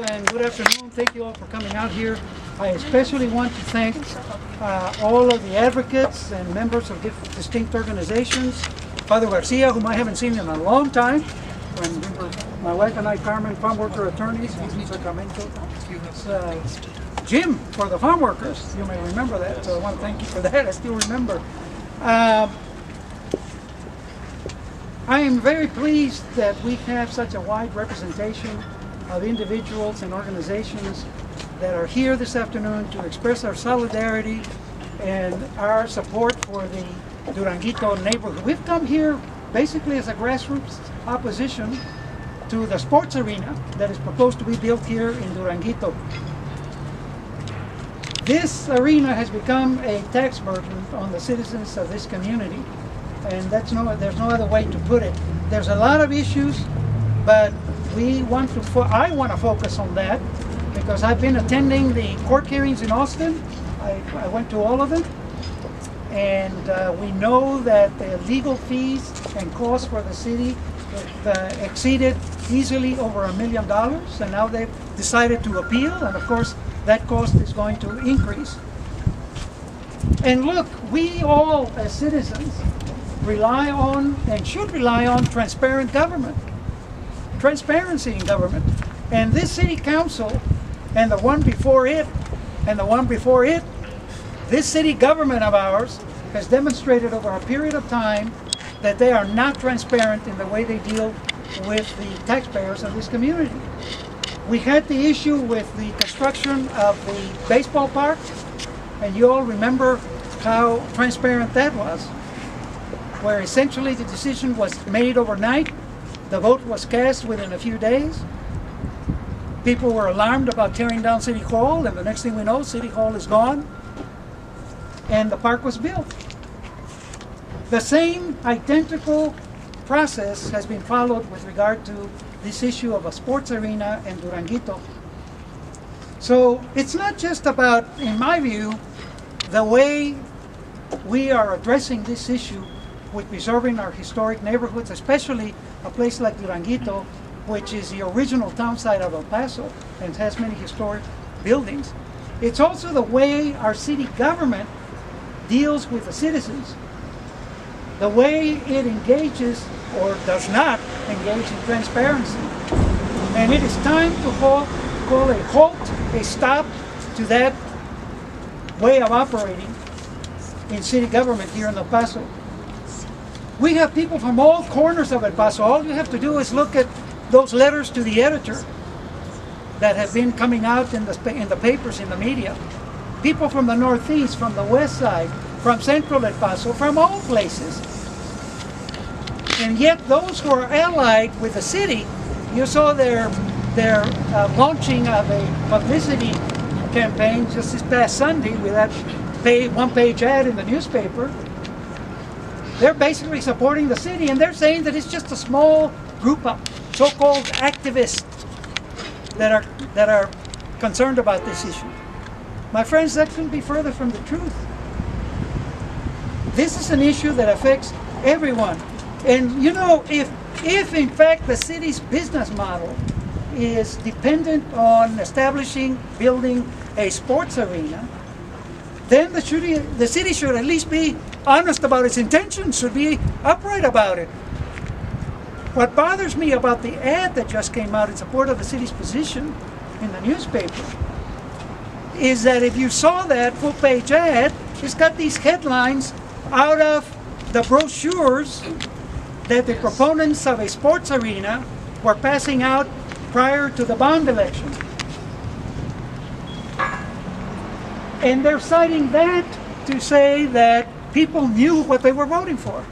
And good afternoon. Thank you all for coming out here. I especially want to thank all of the advocates and members of distinct organizations. Father Garcia, whom I haven't seen in a long time, when we were, my wife and I, Carmen, farm worker attorneys. He's in Sacramento. Jim, for the farm workers, you may remember that, so I want to thank you for that. I still remember. I am very pleased that we have such a wide representation of individuals and organizations that are here this afternoon to express our solidarity and our support for the Duranguito neighborhood. We've come here basically as a grassroots opposition to the sports arena that is proposed to be built here in Duranguito. This arena has become a tax burden on the citizens of this community, and there's no other way to put it. There's a lot of issues, but I want to focus on that because I've been attending the court hearings in Austin. I went to all of them, and we know that the legal fees and costs for the city exceeded easily over $1 million, and now they've decided to appeal, and of course that cost is going to increase. And look, we all as citizens rely on and should rely on transparent government. Transparency in government. And this city council and the one before it and the one before it, this city government of ours has demonstrated over a period of time that they are not transparent in the way they deal with the taxpayers of this community. We had the issue with the construction of the baseball park, and you all remember how transparent that was, where essentially the decision was made overnight. The vote was cast within a few days. People were alarmed about tearing down City Hall, and the next thing we know, City Hall is gone, and the park was built. The same identical process has been followed with regard to this issue of a sports arena in Duranguito. So it's not just about, in my view, the way we are addressing this issue with preserving our historic neighborhoods, especially a place like Duranguito, which is the original town site of El Paso and has many historic buildings. It's also the way our city government deals with the citizens, the way it engages or does not engage in transparency. And it is time to call a halt, a stop to that way of operating in city government here in El Paso. We have people from all corners of El Paso. All you have to do is look at those letters to the editor that have been coming out in the papers, in the media. People from the Northeast, from the West Side, from Central El Paso, from all places. And yet those who are allied with the city, you saw their launching of a publicity campaign just this past Sunday with that one-page ad in the newspaper. They're basically supporting the city, and they're saying that it's just a small group of so-called activists that are concerned about this issue. My friends, that couldn't be further from the truth. This is an issue that affects everyone. And you know, if in fact the city's business model is dependent on building a sports arena, then the city should at least be honest about its intentions, should be upright about it. What bothers me about the ad that just came out in support of the city's position in the newspaper is that if you saw that full-page ad, it's got these headlines out of the brochures that the proponents of a sports arena were passing out prior to the bond election. And they're citing that to say that people knew what they were voting for.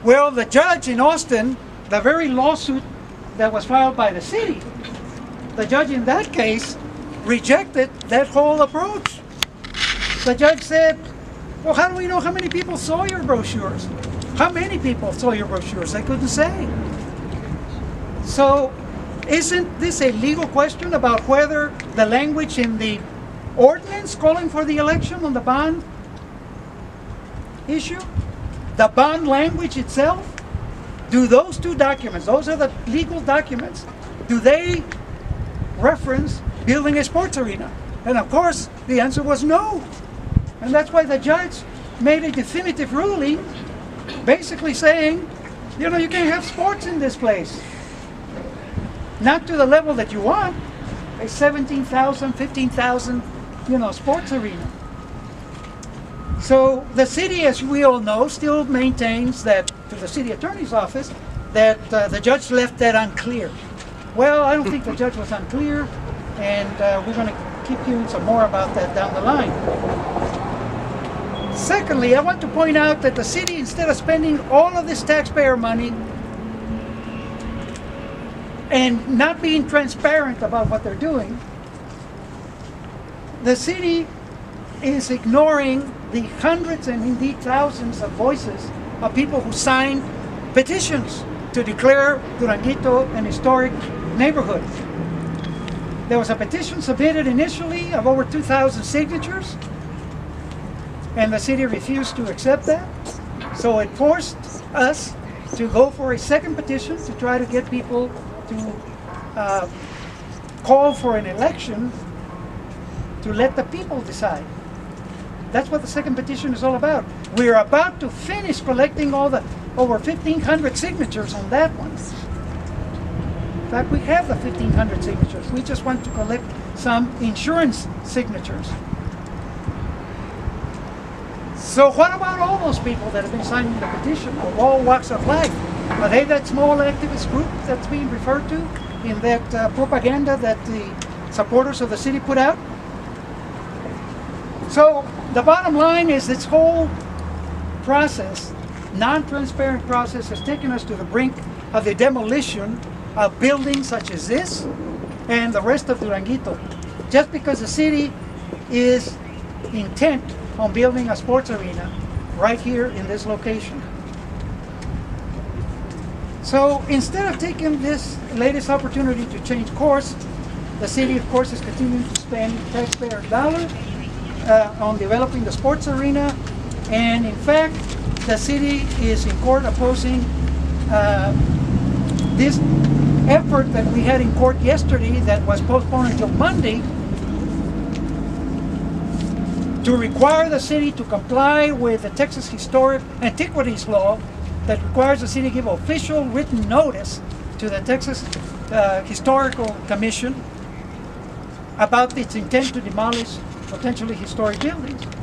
Well, the judge in Austin, the very lawsuit that was filed by the city, the judge in that case rejected that whole approach. The judge said, well, how do we know how many people saw your brochures? How many people saw your brochures? They couldn't say. So isn't this a legal question about whether the language in the ordinance calling for the election on the bond issue, the bond language itself, do those two documents, those are the legal documents, do they reference building a sports arena? And of course, the answer was no. And that's why the judge made a definitive ruling, basically saying, you know, you can't have sports in this place. Not to the level that you want, a 17,000, 15,000, you know, sports arena. So the city, as we all know, still maintains that, to the city attorney's office, that the judge left that unclear. Well, I don't think the judge was unclear, and we're going to keep hearing some more about that down the line. Secondly, I want to point out that the city, instead of spending all of this taxpayer money and not being transparent about what they're doing, the city is ignoring the hundreds and indeed thousands of voices of people who signed petitions to declare Duranguito an historic neighborhood. There was a petition submitted initially of over 2,000 signatures, and the city refused to accept that. So it forced us to go for a second petition to try to get people to call for an election to let the people decide. That's what the second petition is all about. We're about to finish collecting all the over 1,500 signatures on that one. In fact, we have the 1,500 signatures. We just want to collect some insurance signatures. So what about all those people that have been signing the petition of all walks of life? Are they that small activist group that's being referred to in that propaganda that the supporters of the city put out? So the bottom line is this whole process, non-transparent process, has taken us to the brink of the demolition of buildings such as this and the rest of Duranguito, just because the city is intent on building a sports arena right here in this location. So instead of taking this latest opportunity to change course, the city, of course, is continuing to spend taxpayer dollars on developing the sports arena, and in fact, the city is in court opposing this effort that we had in court yesterday that was postponed until Monday to require the city to comply with the Texas Historic Antiquities Law that requires the city to give official written notice to the Texas Historical Commission about its intent to demolish potentially historic buildings.